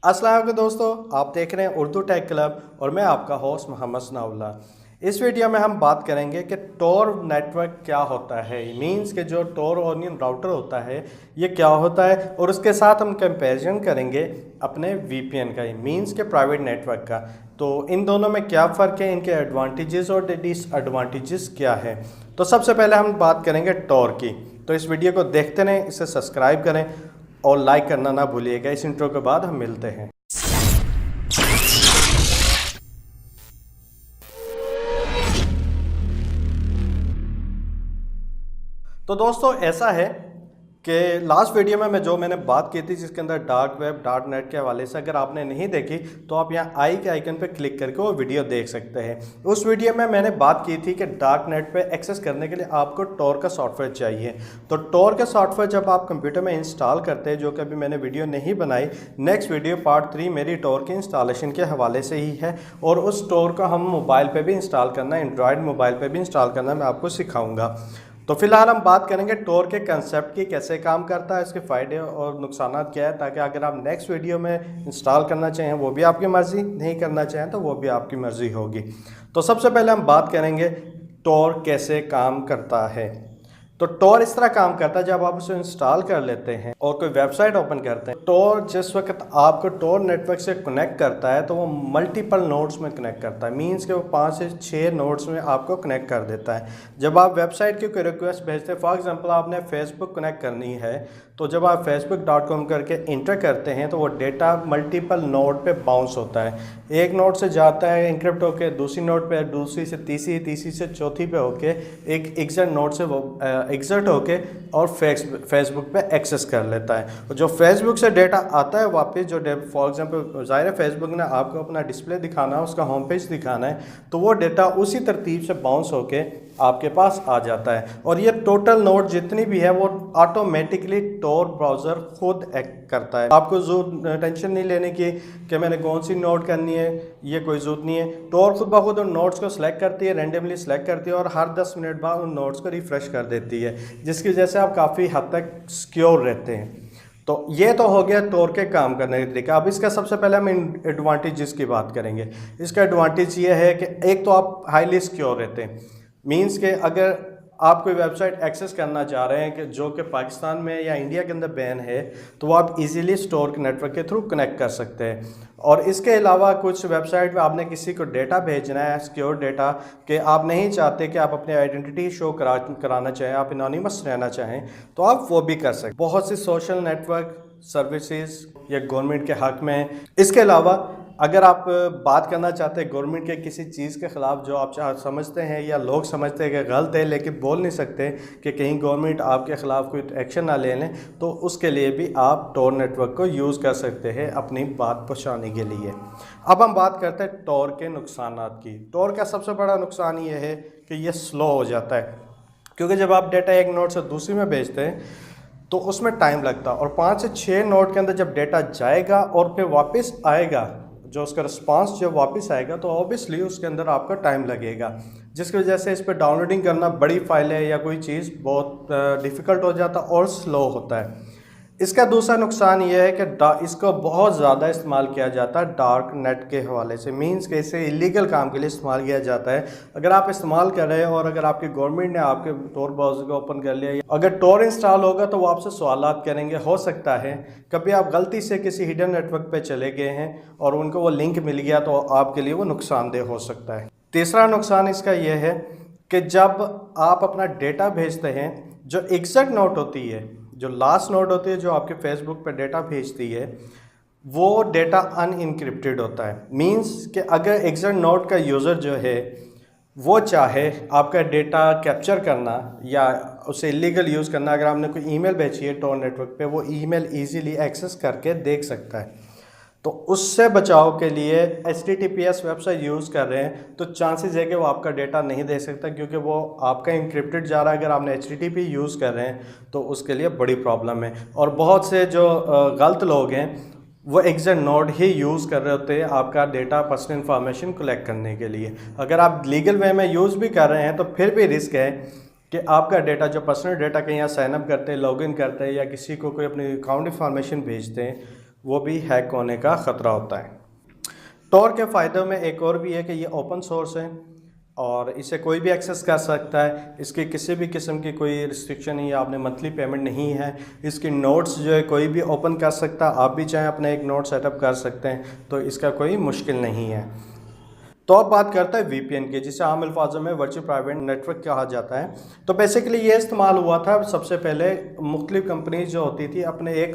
अस्सलाम वालेकुम दोस्तों, आप देख रहे हैं उर्दू टेक क्लब और मैं आपका होस्ट मोहम्मद सनाउल्लाह। इस वीडियो में हम बात करेंगे कि टॉर नेटवर्क क्या होता है। मींस के जो टॉर ऑनियन राउटर होता है ये क्या होता है, और उसके साथ हम कंपैरिजन करेंगे अपने वीपीएन का, मींस के प्राइवेट नेटवर्क का। तो इन दोनों में क्या फ़र्क है, इनके एडवांटेजेस और डिसएडवांटेजेस क्या है। तो सबसे पहले हम बात करेंगे टॉर की। तो इस वीडियो को देखते रहें, इसे सब्सक्राइब करें और लाइक करना ना भूलिएगा। इस इंट्रो के बाद हम मिलते हैं। तो दोस्तों ऐसा है कि लास्ट वीडियो में मैंने बात की थी जिसके अंदर डार्क वेब डॉट नेट के हवाले से, अगर आपने नहीं देखी तो आप यहाँ आई के आइकन पर क्लिक करके वो वीडियो देख सकते हैं। उस वीडियो में मैंने बात की थी कि डार्क नेट पे एक्सेस करने के लिए आपको टॉर का सॉफ्टवेयर चाहिए। तो टॉर का सॉफ्टवेयर जब आप कंप्यूटर में इंस्टॉल करते हैं, जो कि अभी मैंने वीडियो नहीं बनाई, नेक्स्ट वीडियो पार्ट 3 मेरी टॉर के इंस्टॉलेशन के हवाले से ही है, और उस टॉर का हम मोबाइल पर भी इंस्टॉल करना, एंड्रॉयड मोबाइल पर भी इंस्टॉल करना मैं आपको सिखाऊँगा। तो फिलहाल हम बात करेंगे टॉर के कंसेप्ट की, कैसे काम करता है, इसके फ़ायदे और नुकसान क्या है, ताकि अगर आप नेक्स्ट वीडियो में इंस्टॉल करना चाहें वो भी आपकी मर्ज़ी, नहीं करना चाहें तो वो भी आपकी मर्ज़ी होगी। तो सबसे पहले हम बात करेंगे टॉर कैसे काम करता है। तो टॉर इस तरह काम करता है, जब आप उसे इंस्टॉल कर लेते हैं और कोई वेबसाइट ओपन करते हैं, टॉर जिस वक्त आपको टॉर नेटवर्क से कनेक्ट करता है तो वो मल्टीपल नोड्स में कनेक्ट करता है। मींस के वो 5 से 6 नोड्स में आपको कनेक्ट कर देता है। जब आप वेबसाइट की कोई रिक्वेस्ट भेजते हैं, फॉर एग्जांपल आपने फेसबुक कनेक्ट करनी है, तो जब आप facebook.com करके इंटर करते हैं तो वो डेटा मल्टीपल नोड पे बाउंस होता है। एक नोड से जाता है इंक्रिप्ट होके दूसरी नोड पे, दूसरी से तीसरी, तीसरी से चौथी पे होके एक एग्जिट नोड से वो एग्जिट होके और फेसबुक पे एक्सेस कर लेता है। और जो फेसबुक से डेटा आता है वापस, जो फॉर एग्जांपल ज़ाहिर है फेसबुक ने आपको अपना डिस्प्ले दिखाना है, उसका होम पेज दिखाना है, तो वो डेटा उसी तरतीब से बाउंस होके आपके पास आ जाता है। और ये टोटल नोड जितनी भी है वो ऑटोमेटिकली टॉर ब्राउज़र खुद एक्ट करता है। आपको टेंशन नहीं लेने की कि मैंने कौन सी नोड करनी है, ये कोई ज़रूरत नहीं है। टॉर खुद ब खुद उन नोड्स को सिलेक्ट करती है, रैंडमली सिलेक्ट करती है और हर 10 मिनट बाद उन नोड्स को रिफ़्रेश कर देती है, जिसकी वजह से आप काफ़ी हद तक सिक्योर रहते हैं। तो ये तो हो गया टॉर के काम करने का तरीका। अब इसका सबसे पहले हम एडवांटेजेस की बात करेंगे। इसका एडवांटेज ये है कि एक तो आप हाईली सिक्योर रहते हैं। मींस के अगर आप कोई वेबसाइट एक्सेस करना चाह रहे हैं कि जो कि पाकिस्तान में या इंडिया के अंदर बैन है, तो वो आप इजीली टॉर के नेटवर्क के थ्रू कनेक्ट कर सकते हैं। और इसके अलावा कुछ वेबसाइट पे आपने किसी को डेटा भेजना है, सिक्योर डेटा, कि आप नहीं चाहते कि आप अपनी आइडेंटिटी शो कराना चाहें, आप एनोनिमस रहना चाहें, तो आप वो भी कर सकते। बहुत सी सोशल नेटवर्क सर्विसेज या गवर्नमेंट के हक़ में। इसके अलावा अगर आप बात करना चाहते हैं गवर्नमेंट के किसी चीज़ के ख़िलाफ़ जो आप समझते हैं या लोग समझते हैं कि गलत है, लेकिन बोल नहीं सकते कि कहीं गवर्नमेंट आपके ख़िलाफ़ कोई एक्शन ना ले लें, तो उसके लिए भी आप टॉर नेटवर्क को यूज़ कर सकते हैं अपनी बात पहुँचाने के लिए। अब हम बात करते हैं टॉर के नुकसानात की। टॉर का सबसे बड़ा नुकसान ये है कि ये स्लो हो जाता है, क्योंकि जब आप डेटा एक नोड से दूसरी में भेजते हैं तो उसमें टाइम लगता है, और 5 से 6 नोड के अंदर जब डेटा जाएगा और फिर वापस आएगा, जो उसका रिस्पांस जब वापस आएगा, तो ऑब्वियसली उसके अंदर आपका टाइम लगेगा, जिसकी वजह से इस पर डाउनलोडिंग करना, बड़ी फाइल है या कोई चीज़, बहुत डिफ़िकल्ट हो जाता और स्लो होता है। इसका दूसरा नुकसान ये है कि इसको बहुत ज़्यादा इस्तेमाल किया जाता है डार्क नेट के हवाले से। मींस के इसे इलीगल काम के लिए इस्तेमाल किया जाता है। अगर आप इस्तेमाल कर रहे हैं और अगर आपकी गवर्नमेंट ने आपके टॉर ब्राउज़र को ओपन कर लिया, अगर टॉर इंस्टॉल होगा तो वो आपसे सवालात करेंगे। हो सकता है कभी आप गलती से किसी हिडन नेटवर्क पर चले गए हैं और उनको वो लिंक मिल गया, तो आपके लिए वो नुकसानदेह हो सकता है। तीसरा नुकसान इसका यह है कि जब आप अपना डेटा भेजते हैं, जो एग्जैक्ट नोट होती है, जो लास्ट नोट होती है, जो आपके फेसबुक पे डेटा भेजती है, वो डेटा अनइनक्रिप्टेड होता है। मींस कि अगर एग्जैक्ट नोट का यूज़र जो है वो चाहे आपका डेटा कैप्चर करना या उसे इलीगल यूज़ करना, अगर आपने कोई ईमेल भेजी है टॉर नेटवर्क पे, वो ईमेल इजीली एक्सेस करके देख सकता है। तो उससे बचाव के लिए HTTPS वेबसाइट यूज़ कर रहे हैं तो चांसेस है कि वो आपका डेटा नहीं दे सकता, क्योंकि वो आपका इंक्रिप्टेड जा रहा है। अगर आपने HTTP यूज़ कर रहे हैं तो उसके लिए बड़ी प्रॉब्लम है। और बहुत से जो गलत लोग हैं वो एग्जैक्ट नोड ही यूज़ कर रहे होते हैं आपका डेटा, पर्सनल इंफॉर्मेशन कलेक्ट करने के लिए। अगर आप लीगल वे में यूज़ भी कर रहे हैं तो फिर भी रिस्क है कि आपका डेटा, जो पर्सनल डेटा कहीं यहाँ साइनअप करते हैं, लॉगिन करते हैं या किसी को कोई अपनी अकाउंट इंफॉर्मेशन भेजते हैं, वो भी हैक होने का ख़तरा होता है। टॉर के फ़ायदों में एक और भी है कि ये ओपन सोर्स है और इसे कोई भी एक्सेस कर सकता है। इसकी किसी भी किस्म की कोई रिस्ट्रिक्शन नहीं है, आपने मंथली पेमेंट नहीं है। इसकी नोट्स जो है कोई भी ओपन कर सकता है, आप भी चाहें अपना एक नोट सेटअप कर सकते हैं, तो इसका कोई मुश्किल नहीं है। तो अब बात करता है वीपीएन की, जिसे आम अल्फाजों में वर्चुअल प्राइवेट नेटवर्क कहा जाता है। तो बेसिकली ये इस्तेमाल हुआ था सबसे पहले, मुख्तलिफ कंपनीज जो होती थी अपने एक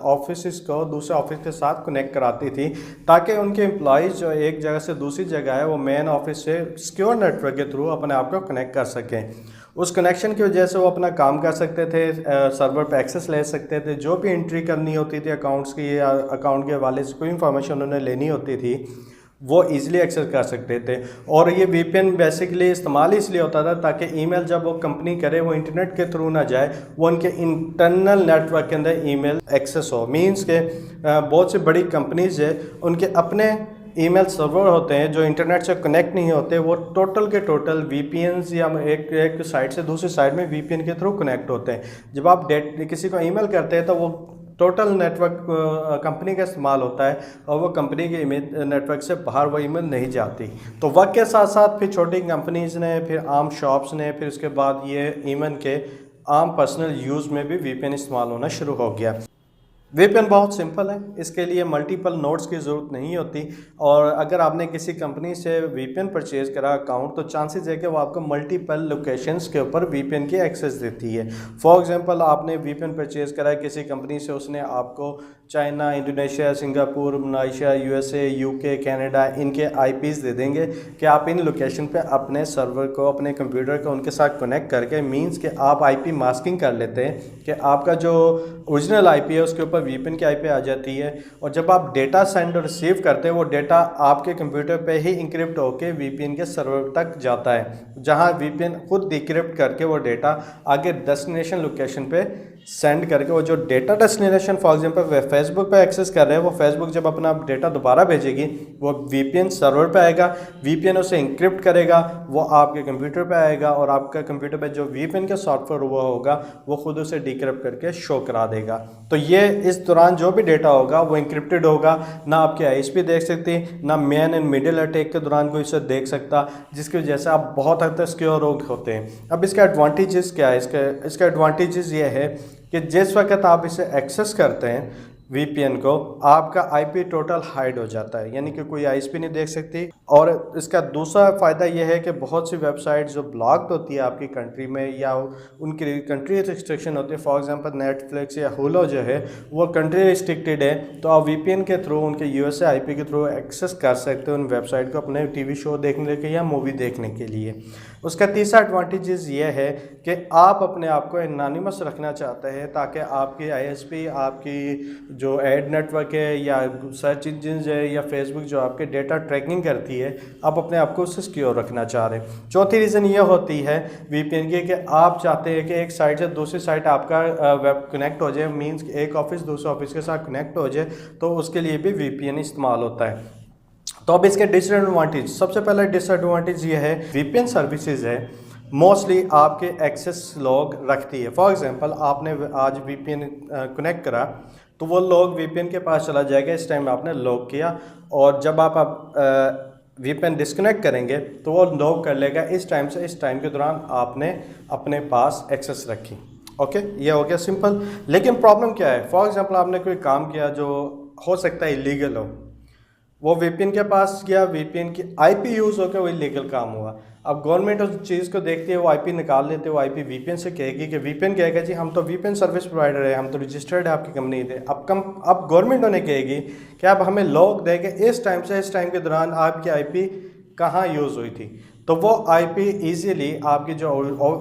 ऑफिस को दूसरे ऑफिस के साथ कनेक्ट कराती थी, ताकि उनके एम्प्लॉयज़ जो एक जगह से दूसरी जगह है वो मेन ऑफिस से सिक्योर नेटवर्क के थ्रू अपने आप को कनेक्ट कर सकें। उस कनेक्शन की वजह से वो अपना काम कर सकते थे, सर्वर पे एक्सेस ले सकते थे, जो भी एंट्री करनी होती थी अकाउंट्स की या अकाउंट के हवाले से कोई इंफॉर्मेशन उन्होंने लेनी होती थी, वो इजीली एक्सेस कर सकते थे। और ये वीपीएन बेसिकली इस्तेमाल इसलिए होता था ताकि ईमेल जब वो कंपनी करे वो इंटरनेट के थ्रू ना जाए, वो उनके इंटरनल नेटवर्क के अंदर ईमेल एक्सेस हो। मींस के बहुत सी बड़ी कंपनीज है उनके अपने ईमेल सर्वर होते हैं जो इंटरनेट से कनेक्ट नहीं होते, वो टोटल के टोटल वीपीएन्स या एक साइट से दूसरी साइट में वीपीएन के थ्रू कनेक्ट होते हैं। जब आप किसी को ईमेल करते हैं तो वो टोटल नेटवर्क कंपनी का इस्तेमाल होता है और वो कंपनी के नेटवर्क से बाहर वो ईमेल नहीं जाती। तो वक्त के साथ साथ फिर छोटी कंपनीज़ ने, फिर आम शॉप्स ने, फिर उसके बाद ये ईवन के आम पर्सनल यूज़ में भी वीपीएन इस्तेमाल होना शुरू हो गया। वीपीएन बहुत सिंपल है, इसके लिए मल्टीपल नोड्स की ज़रूरत नहीं होती। और अगर आपने किसी कंपनी से वीपीएन परचेज़ करा अकाउंट, तो चांसेस है कि वो आपको मल्टीपल लोकेशंस के ऊपर वीपीएन की एक्सेस देती है। फॉर एग्जांपल आपने वीपीएन परचेज़ करा है किसी कंपनी से, उसने आपको China, Indonesia, Singapore, Malaysia, USA, UK, Canada, इनके आईपीज़ दे देंगे कि आप इन लोकेशन पे अपने सर्वर को, अपने कंप्यूटर को उनके साथ कनेक्ट करके, मींस कि आप आईपी मास्किंग कर लेते हैं कि आपका जो ओरिजिनल आईपी है उसके ऊपर वीपीएन की आईपी आ जाती है। और जब आप डेटा सेंड और रिसीव करते हैं, वो डेटा आपके कंप्यूटर पे ही इंक्रिप्ट होकर वीपीएन के सर्वर तक जाता है, जहां वीपीएन खुद डिक्रिप्ट करके वो डेटा आगे डेस्टिनेशन लोकेशन पे सेंड करके, वो जो data destination for example Facebook पे एक्सेस कर रहे हैं, वो फेसबुक जब अपना डेटा दोबारा भेजेगी वो वीपीएन सर्वर पे आएगा, वीपीएन उसे इंक्रिप्ट करेगा, वो आपके कंप्यूटर पे आएगा और आपका कंप्यूटर पे जो वीपीएन का सॉफ्टवेयर हुआ होगा वो खुद उसे डिक्रिप्ट करके शो करा देगा। तो ये इस दौरान जो भी डेटा होगा वो इंक्रिप्टेड होगा, ना आपके आईएसपी देख सकती, ना मैन एंड मिडिल अटैक के दौरान कोई इसे देख सकता, जिसकी वजह से आप बहुत हद तक सिक्योर होते हैं। अब इसका एडवांटेजेस क्या है? इसका एडवांटेजेस ये है कि जिस वक्त आप इसे एक्सेस करते हैं वीपीएन को, आपका आईपी टोटल हाइड हो जाता है, यानी कि कोई आईएसपी नहीं देख सकती। और इसका दूसरा फ़ायदा यह है कि बहुत सी वेबसाइट जो ब्लॉक्ड होती है आपकी कंट्री में, या उनकी कंट्री रिस्ट्रिक्शन होती है, फॉर एग्जांपल नेटफ्लिक्स या हुलो जो है वो कंट्री रिस्ट्रिक्टेड है, तो आप वीपीएन के थ्रू, उनके यूएसए आईपी के थ्रू एक्सेस कर सकते हो उन वेबसाइट को अपने टीवी शो देखने के या मूवी देखने के लिए। उसका तीसरा एडवांटेजेस ये है कि आप अपने आप को एनोनिमस रखना चाहते हैं, ताकि आपकी आईएसपी, आपकी जो एड नेटवर्क है या सर्च इंजन है या फेसबुक जो आपके डेटा ट्रैकिंग करती है, आप अपने आप को उससे सिक्योर रखना चाह रहे हैं। चौथी रीज़न ये होती है वीपीएन की कि आप चाहते हैं कि एक साइट से दूसरी साइट आपका वेब कनेक्ट हो जाए, मींस एक ऑफिस दूसरे ऑफिस के साथ कनेक्ट हो जाए, तो उसके लिए भी वीपीएन इस्तेमाल होता है। तो अब इसके डिसएडवांटेज, सबसे पहला डिसएडवांटेज ये है, वीपीएन सर्विसेज है मोस्टली आपके एक्सेस लॉग रखती है। फॉर एग्जांपल आपने आज वीपीएन कनेक्ट करा, तो वो लॉग वीपीएन के पास चला जाएगा, इस टाइम आपने लॉग किया, और जब आप वीपीएन डिस्कनेक्ट करेंगे तो वो लॉग कर लेगा इस टाइम से इस टाइम के दौरान आपने अपने पास एक्सेस रखी। ओके, ये हो गया सिंपल। लेकिन प्रॉब्लम क्या है? फॉर एग्जांपल आपने कोई काम किया जो हो सकता है इलीगल हो, वो वीपीएन के पास गया, वीपीएन की आईपी यूज़ होकर वो इलीगल काम हुआ। अब गवर्नमेंट उस चीज़ को देखती है, वो आईपी निकाल लेते, वो आईपी वीपीएन से कहेगी कि वीपीएन कहेगा जी हम तो वीपीएन सर्विस प्रोवाइडर है, हम तो रजिस्टर्ड है आपकी कंपनी थे। अब गवर्नमेंट उन्हें कहेगी कि आप हमें लॉग देंगे इस टाइम से इस टाइम के दौरान आपकी आईपी कहाँ यूज़ हुई थी, तो वो आईपी इजीली आपकी जो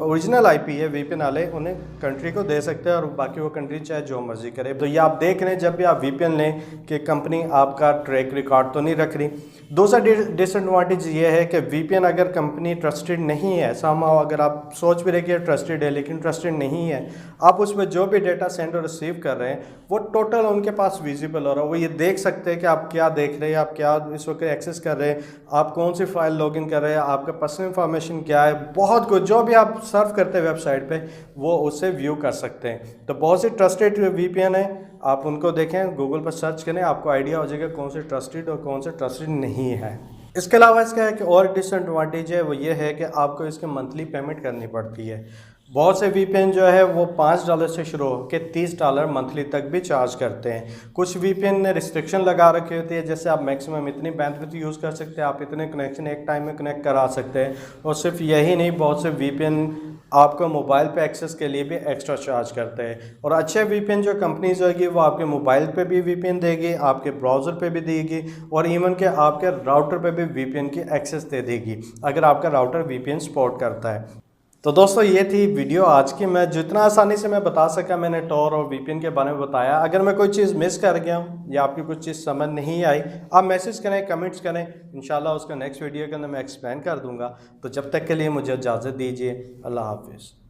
ओरिजिनल आईपी है वीपीएन वाले उन्हें कंट्री को दे सकते हैं, और बाकी वो कंट्री चाहे जो मर्जी करे। तो ये आप देख रहे हैं जब भी आप वीपीएन लें कि कंपनी आपका ट्रैक रिकॉर्ड तो नहीं रख रही। दूसरा डिसएडवांटेज ये है कि वीपीएन अगर कंपनी ट्रस्टेड नहीं है, समहाउ अगर आप सोच भी रहे कि ट्रस्टेड है लेकिन ट्रस्टेड नहीं है, आप उसमें जो भी डेटा सेंड और रिसीव कर रहे हैं वो टोटल उनके पास विजिबल हो रहा है। वो ये देख सकते हैं कि आप क्या देख रहे हैं, आप क्या इस वक्त एक्सेस कर रहे हैं, आप कौन सी फाइल लॉगिन कर रहे हैं, आपका पर्सनल इंफॉर्मेशन क्या है, बहुत कुछ जो भी आप सर्व करते हैं वेबसाइट पे वो उससे व्यू कर सकते हैं। तो बहुत सी ट्रस्टेड वीपीएन है आप उनको देखें, गूगल पर सर्च करें, आपको आइडिया हो जाएगा कौन से ट्रस्टेड और कौन से ट्रस्टेड नहीं है। इसके अलावा इसका एक और डिसएडवांटेज है, वो ये है कि आपको इसके मंथली पेमेंट करनी पड़ती है। बहुत से वीपीएन जो है वो $5 से शुरू होकर $30 मंथली तक भी चार्ज करते हैं। कुछ वीपीएन ने रिस्ट्रिक्शन लगा रखी होती है, जैसे आप मैक्सिमम इतनी बैंडविड्थ यूज़ कर सकते हैं, आप इतने कनेक्शन एक टाइम में कनेक्ट करा सकते हैं। और सिर्फ यही नहीं, बहुत से वीपीएन आपको मोबाइल पे एक्सेस के लिए भी एक्स्ट्रा चार्ज करते हैं। और अच्छे वीपीएन जो कंपनीज होगी वो आपके मोबाइल पे भी वीपीएन देगी, आपके ब्राउज़र पे भी देगी, और इवन के आपके राउटर पे भी वीपीएन की एक्सेस दे देगी अगर आपका राउटर वीपीएन सपोर्ट करता है। तो दोस्तों ये थी वीडियो आज की। मैं जितना आसानी से मैं बता सका मैंने टॉर और वीपीएन के बारे में बताया। अगर मैं कोई चीज़ मिस कर गया हूँ या आपकी कुछ चीज़ समझ नहीं आई, आप मैसेज करें, कमेंट्स करें, इंशाल्लाह उसका नेक्स्ट वीडियो के अंदर मैं एक्सप्लेन कर दूंगा। तो जब तक के लिए मुझे इजाज़त दीजिए। अल्लाह हाफिज़।